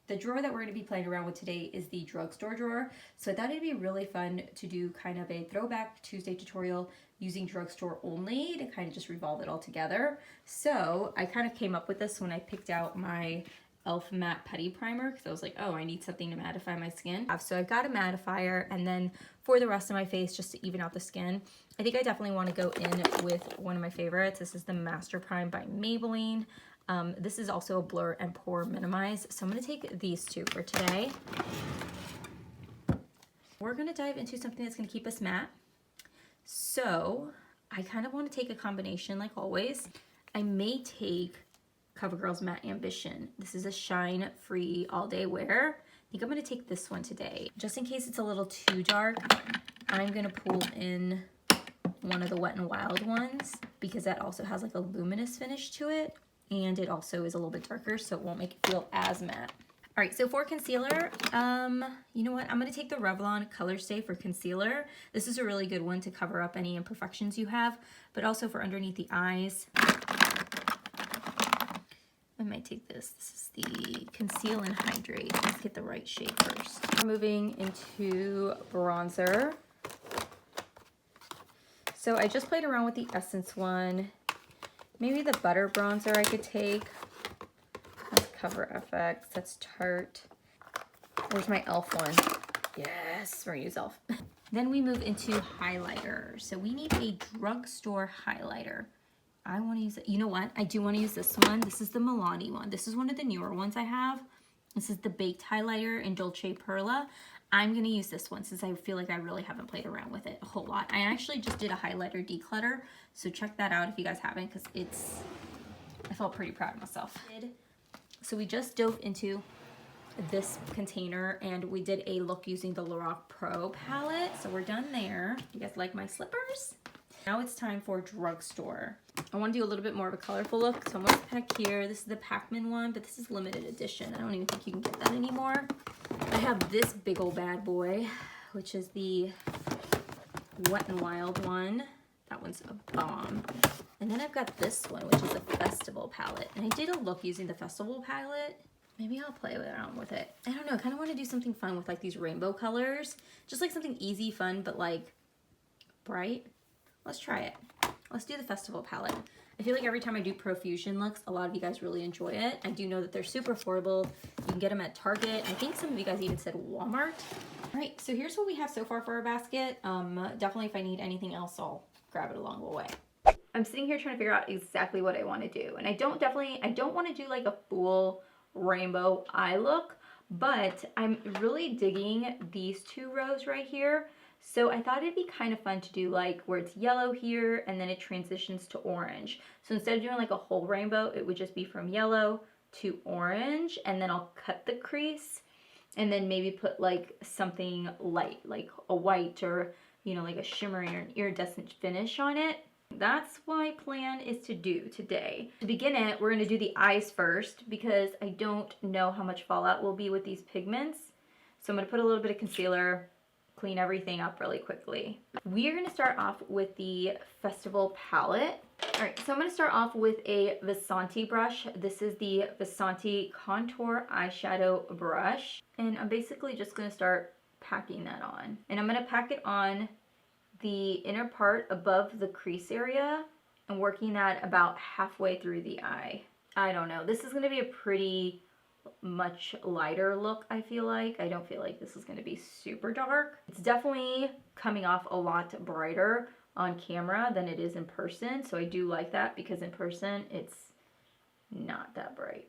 The drawer that we're going to be playing around with today is the drugstore drawer. So I thought it'd be really fun to do kind of a throwback Tuesday tutorial using drugstore only to kind of just revolve it all together. So I kind of came up with this when I picked out my E.L.F matte putty primer because I was like, oh, I need something to mattify my skin. So I've got a mattifier, and then for the rest of my face, just to even out the skin, I think I definitely want to go in with one of my favorites. This is the Master Prime by Maybelline. This is also a blur and pore minimize. So I'm going to take these two for today. We're going to dive into something that's going to keep us matte. So I kind of want to take a combination like always. I may take CoverGirl's Matte Ambition. This is a shine free all day wear. I think I'm going to take this one today. Just in case it's a little too dark, I'm going to pull in one of the Wet n Wild ones because that also has like a luminous finish to it. And it also is a little bit darker, so it won't make it feel as matte. All right, so for concealer, you know what? I'm gonna take the Revlon Color Stay for concealer. This is a really good one to cover up any imperfections you have, but also for underneath the eyes. I might take this. This is the Conceal and Hydrate. Let's get the right shade first. We're moving into bronzer. So I just played around with the Essence one. Maybe the Butter bronzer I could take. That's Cover FX. That's Tarte. There's my E.L.F one. Yes, we're gonna use E.L.F. Then we move into highlighter. So we need a drugstore highlighter. I want to use it. You know what? I do want to use this one. This is the MILANI one. This is one of the newer ones I have. This is the Baked Highlighter in Dolce Perla. I'm going to use this one since I feel like I really haven't played around with it a whole lot. I actually just did a highlighter declutter, so check that out if you guys haven't, because I felt pretty proud of myself. So we just dove into this container and we did a look using the Lorac Pro palette. So we're done there. You guys like my slippers? Now it's time for drugstore. I want to do a little bit more of a colorful look, so I'm going to pack here. This is the Pac-Man one, but this is limited edition. I don't even think you can get that anymore. I have this big old bad boy, which is the Wet n Wild one. That one's a bomb. And then I've got this one, which is the Festival palette. And I did a look using the Festival palette. Maybe I'll play around with it. I don't know, I kind of want to do something fun with like these rainbow colors. Just like something easy, fun, but like bright. Let's try it. Let's do the Festival palette. I feel like every time I do Profusion looks, a lot of you guys really enjoy it. I do know that they're super affordable. You can get them at Target. I think some of you guys even said Walmart. All right, so here's what we have so far for our basket. Definitely if I need anything else, I'll grab it along the way. I'm sitting here trying to figure out exactly what I want to do. And I don't want to do like a full rainbow eye look, but I'm really digging these two rows right here. So I thought it'd be kind of fun to do like where it's yellow here and then it transitions to orange. So instead of doing like a whole rainbow, it would just be from yellow to orange, and then I'll cut the crease and then maybe put like something light, like a white or, you know, like a shimmering or an iridescent finish on it. That's what my plan is to do today. To begin it, we're gonna do the eyes first because I don't know how much fallout will be with these pigments. So I'm gonna put a little bit of concealer, clean everything up really quickly. We are going to start off with the Festival palette. All right, so I'm going to start off with a Vasanti brush. This is the Vasanti Contour Eyeshadow Brush. And I'm basically just going to start packing that on. And I'm going to pack it on the inner part above the crease area and working that about halfway through the eye. I don't know. This is going to be a pretty much lighter look, I feel like. I don't feel like this is going to be super dark. It's definitely coming off a lot brighter on camera than it is in person, so I do like that because in person it's not that bright.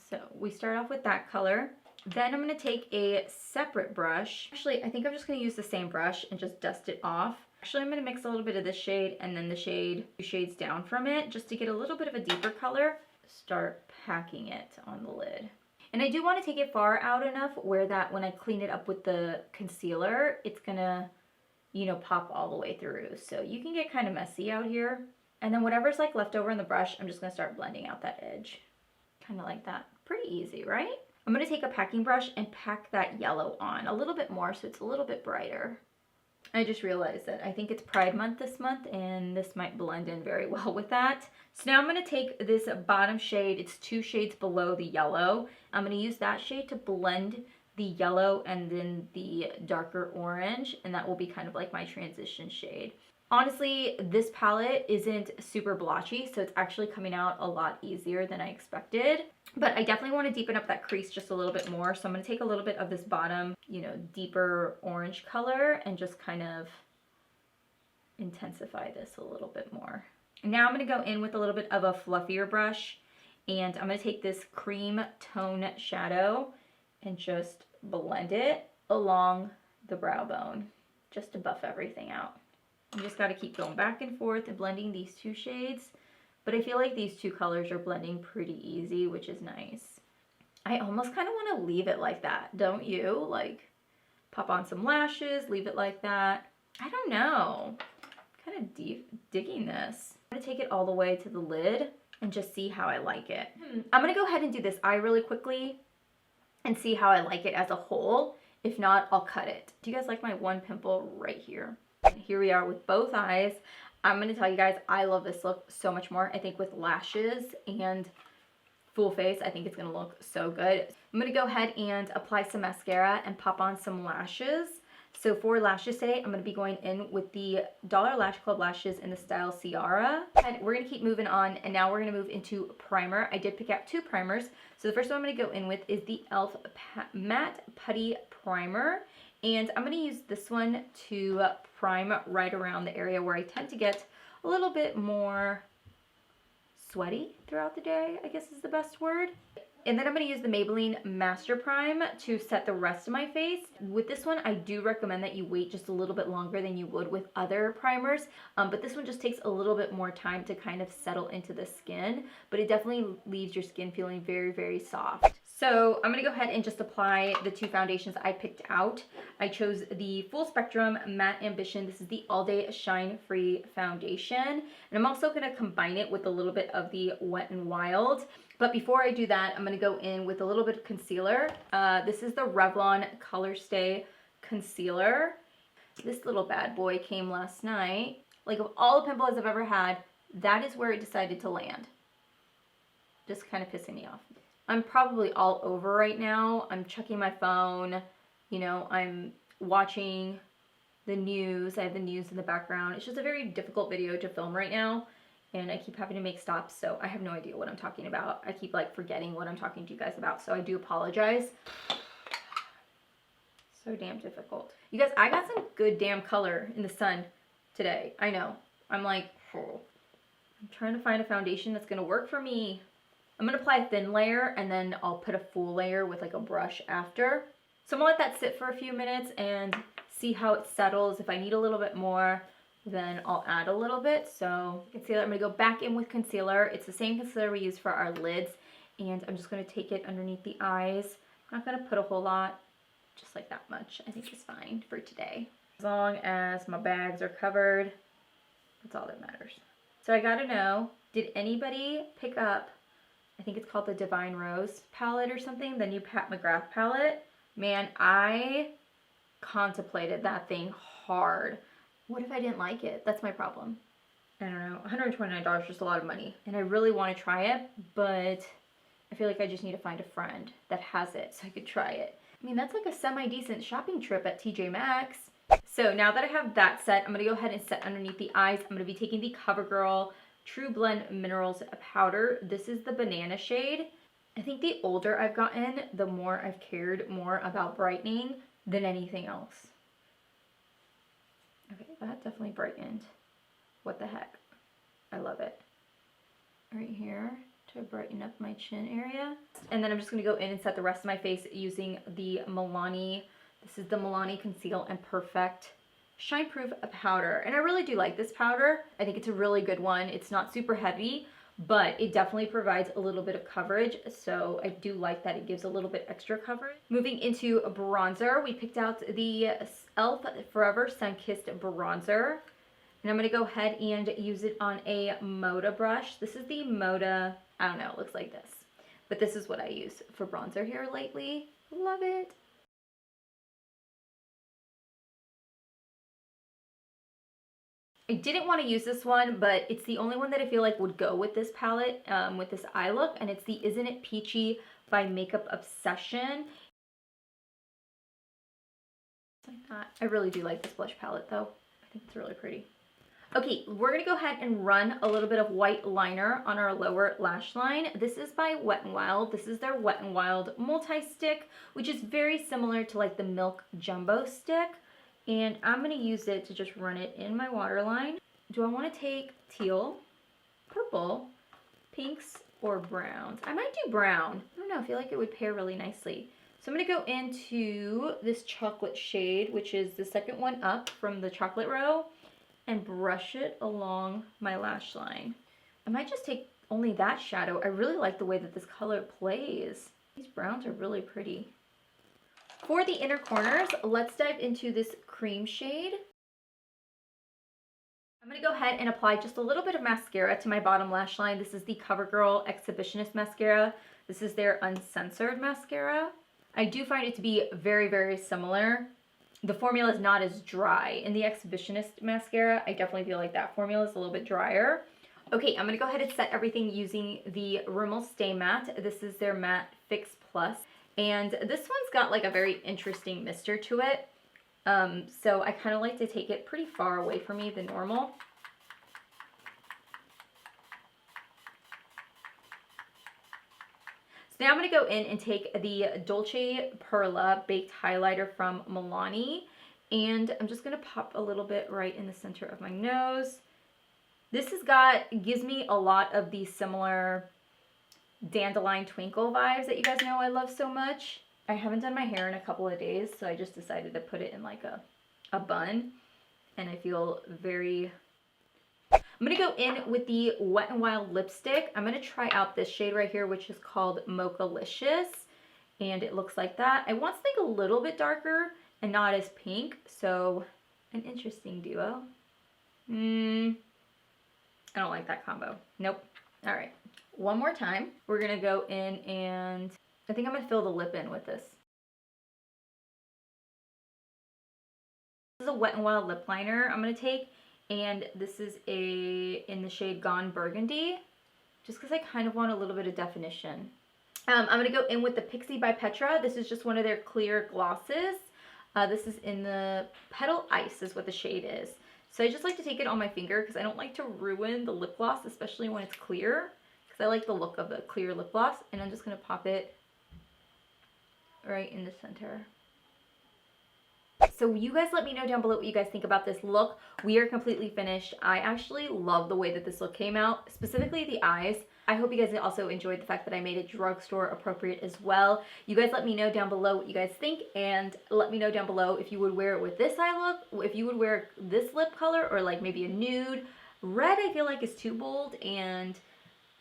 So we start off with that color. Then I'm going to take a separate brush. Actually, I think I'm just going to use the same brush and just dust it off. Actually, I'm going to mix a little bit of this shade and then the shade 2 shades down from it just to get a little bit of a deeper color. Start packing it on the lid. And I do want to take it far out enough where that when I clean it up with the concealer, it's gonna, you know, pop all the way through. So you can get kind of messy out here. And then whatever's like left over in the brush, I'm just gonna start blending out that edge. Kind of like that. Pretty easy, right? I'm gonna take a packing brush and pack that yellow on a little bit more so it's a little bit brighter. I just realized that I think it's Pride Month this month, and this might blend in very well with that. So now I'm going to take this bottom shade. It's 2 shades below the yellow. I'm going to use that shade to blend the yellow and then the darker orange, and that will be kind of like my transition shade. Honestly, this palette isn't super blotchy, so it's actually coming out a lot easier than I expected. But I definitely want to deepen up that crease just a little bit more. So I'm going to take a little bit of this bottom, you know, deeper orange color and just kind of intensify this a little bit more. And now I'm going to go in with a little bit of a fluffier brush, and I'm going to take this cream tone shadow and just blend it along the brow bone just to buff everything out. You just got to keep going back and forth and blending these 2 shades. But I feel like these 2 colors are blending pretty easy, which is nice. I almost kind of want to leave it like that, don't you? Like, pop on some lashes, leave it like that. I don't know. I'm kind of digging this. I'm going to take it all the way to the lid and just see how I like it. I'm going to go ahead and do this eye really quickly and see how I like it as a whole. If not, I'll cut it. Do you guys like my one pimple right here? Here we are with both eyes. I'm going to tell you guys, I love this look so much more. I think with lashes and full face, I think it's going to look so good. I'm going to go ahead and apply some mascara and pop on some lashes. So for lashes today, I'm going to be going in with the Dollar Lash Club lashes in the style CIARA. And we're going to keep moving on, and now we're going to move into primer. I did pick out 2 primers. So the first one I'm going to go in with is the E.L.F. Matte Putty Primer. And I'm going to use this one to prime right around the area where I tend to get a little bit more sweaty throughout the day, I guess is the best word. And then I'm going to use the Maybelline Master Prime to set the rest of my face. With this one, I do recommend that you wait just a little bit longer than you would with other primers. But this one just takes a little bit more time to kind of settle into the skin. But it definitely leaves your skin feeling very, very soft. So I'm going to go ahead and just apply the 2 foundations I picked out. I chose the Full Spectrum Matte Ambition. This is the All Day Shine Free Foundation. And I'm also going to combine it with a little bit of the Wet n Wild. But before I do that, I'm going to go in with a little bit of concealer. This is the Revlon Color Stay Concealer. This little bad boy came last night. Like, of all the pimples I've ever had, that is where it decided to land. Just kind of pissing me off. I'm probably all over right now. I'm checking my phone. You know, I'm watching the news. I have the news in the background. It's just a very difficult video to film right now. And I keep having to make stops, so I have no idea what I'm talking about. I keep like forgetting what I'm talking to you guys about, so I do apologize. So damn difficult. You guys, I got some good damn color in the sun today. I know. I'm like, oh. I'm trying to find a foundation that's gonna work for me. I'm going to apply a thin layer, and then I'll put a full layer with like a brush after. So I'm going to let that sit for a few minutes and see how it settles. If I need a little bit more, then I'll add a little bit. So concealer, I'm going to go back in with concealer. It's the same concealer we use for our lids, and I'm just going to take it underneath the eyes. I'm not going to put a whole lot, just like that much. I think it's fine for today. As long as my bags are covered, that's all that matters. So I got to know, did anybody pick up, I think it's called the Divine Rose palette or something, the new Pat McGrath palette? Man, I contemplated that thing hard. What if I didn't like it? That's my problem. I don't know, $129 is just a lot of money. And I really want to try it, but I feel like I just need to find a friend that has it so I could try it. I mean, that's like a semi-decent shopping trip at TJ Maxx. So now that I have that set, I'm going to go ahead and set underneath the eyes. I'm going to be taking the CoverGirl True Blend Minerals powder. This is the banana shade. I think the older I've gotten, the more I've cared more about brightening than anything else. Okay, that definitely brightened. What the heck? I love it. Right here to brighten up my chin area. And then I'm just going to go in and set the rest of my face using the MILANI. This is the MILANI Conceal and Perfect Shine Proof powder, and I really do like this powder. I think it's a really good one. It's not super heavy, but it definitely provides a little bit of coverage, so I do like that it gives a little bit extra coverage. Moving into a bronzer, we picked out the E.L.F. Forever Sun-Kissed bronzer, and I'm going to go ahead and use it on a Moda brush. This is the Moda, I don't know, it looks like this, but this is what I use for bronzer here lately. Love it. I didn't want to use this one, but it's the only one that I feel like would go with this palette, with this eye look, and it's the Isn't It Peachy by Makeup Obsession. Like that. I really do like this blush palette though. I think it's really pretty. Okay, we're gonna go ahead and run a little bit of white liner on our lower lash line. This is by Wet n Wild. This is their Wet n Wild multi-stick, which is very similar to like the Milk Jumbo stick. And I'm gonna use it to just run it in my waterline. Do I wanna take teal, purple, pinks, or browns? I might do brown. I don't know, I feel like it would pair really nicely. So I'm gonna go into this chocolate shade, which is the second one up from the chocolate row, and brush it along my lash line. I might just take only that shadow. I really like the way that this color plays. These browns are really pretty. For the inner corners, let's dive into this cream shade. I'm gonna go ahead and apply just a little bit of mascara to my bottom lash line. This is the CoverGirl Exhibitionist mascara. This is their Uncensored mascara. I do find it to be very, very similar. The formula is not as dry. In the Exhibitionist mascara, I definitely feel like that formula is a little bit drier. Okay, I'm gonna go ahead and set everything using the Rimmel Stay Matte. This is their Matte Fix Plus. And this one's got like a very interesting mister to it. So I kind of like to take it pretty far away from me than normal. So now I'm going to go in and take the Dolce Perla Baked Highlighter from Milani. And I'm just going to pop a little bit right in the center of my nose. This gives me a lot of the similar Dandelion Twinkle vibes that you guys know I love so much. I haven't done my hair in a couple of days, so I just decided to put it in like a bun. And I feel very... I'm going to go in with the Wet n Wild lipstick. I'm going to try out this shade right here, which is called Mochalicious. And it looks like that. I want something a little bit darker and not as pink. So, an interesting duo. I don't like that combo. Nope. All right. One more time. We're going to go in and I think I'm going to fill the lip in with this. This is a Wet n Wild lip liner I'm going to take. And this is in the shade Gone Burgundy, just because I kind of want a little bit of definition. I'm going to go in with the Pixie by Petra. This is just one of their clear glosses. This is in the Petal Ice is what the shade is. So I just like to take it on my finger because I don't like to ruin the lip gloss, especially when it's clear, because I like the look of the clear lip gloss. And I'm just going to pop it right in the center. So you guys let me know down below what you guys think about this look. We are completely finished. I actually love the way that this look came out, specifically the eyes. I hope you guys also enjoyed the fact that I made it drugstore appropriate as well. You guys let me know down below what you guys think, and let me know down below if you would wear it with this eye look, if you would wear this lip color, or like maybe a nude. Red I feel like is too bold, and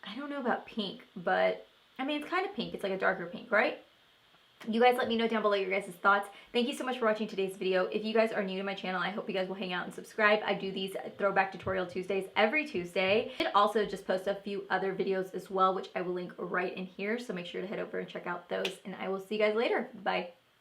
I don't know about pink, but I mean it's kind of pink. It's like a darker pink, right? You guys let me know down below your guys' thoughts. Thank you so much for watching today's video. If you guys are new to my channel, I hope you guys will hang out and subscribe. I do these Throwback Tutorial Tuesdays every Tuesday. And also just post a few other videos as well, which I will link right in here. So make sure to head over and check out those. And I will see you guys later. Bye.